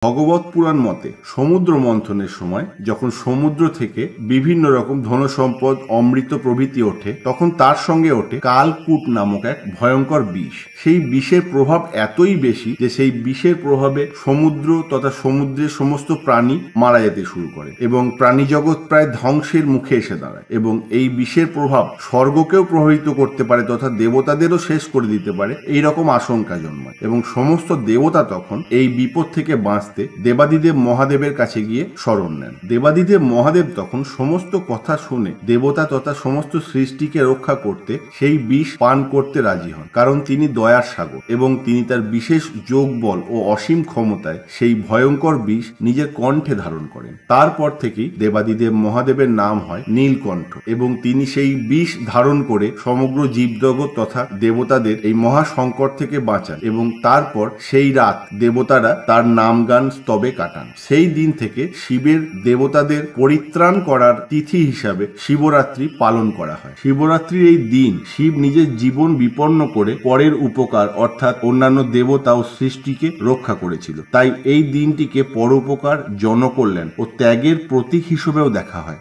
ভগবত পুরাণ মতে সমুদ্র মন্থনের সময় যখন সমুদ্র থেকে বিভিন্ন রকম ধনসম্পদ, অমৃত প্রভৃতি ওঠে, তখন তার সঙ্গে ওঠে কালকূট নামক এক ভয়ঙ্কর বিষ। সেই বিষের প্রভাব এতই বেশি যে সেই বিষের প্রভাবে সমুদ্র তথা সমুদ্রের সমস্ত প্রাণী মারা যেতে শুরু করে এবং প্রাণী জগৎ প্রায় ধ্বংসের মুখে এসে দাঁড়ায়। এবং এই বিষের প্রভাব স্বর্গকেও প্রভাবিত করতে পারে তথা দেবতাদেরও শেষ করে দিতে পারে, এইরকম আশঙ্কা জন্মায়। এবং সমস্ত দেবতা তখন এই বিপদ থেকে বাঁচতে দেবাদিদেব মহাদেবের কাছে গিয়ে শরণ নেন। দেবাদিদেব মহাদেব তখন সমস্ত কথা শুনে দেবতা তথা সমস্ত সৃষ্টিকে রক্ষা করতে সেই বিষ পান করতে রাজি হন, কারণ তিনি দয়ার সাগর এবং তিনি তার বিশেষ যোগ বল ও অসীম ক্ষমতায় সেই ভয়ঙ্কর বিষ নিজের কণ্ঠে ধারণ করেন। তারপর থেকেই দেবাদিদেব মহাদেবের নাম হয় নীলকণ্ঠ এবং তিনি সেই বিষ ধারণ করে সমগ্র জীবজগৎ তথা দেবতাদের এই মহা সংকট থেকে বাঁচান এবং তারপর সেই রাত দেবতারা তার নাম গান স্তবে কাটান। সেই দিন থেকে শিবের দেবতাদের পরিত্রাণ করার তিথি হিসাবে শিবরাত্রি পালন করা হয়। শিবরাত্রির এই দিন শিব নিজের জীবন বিপন্ন করে পরের উপকার অর্থাৎ অন্যান্য দেবতা ও সৃষ্টিকে রক্ষা করেছিল। তাই এই দিনটিকে পরোপকার, জনকল্যাণ ও ত্যাগের প্রতীক হিসেবেও দেখা হয়।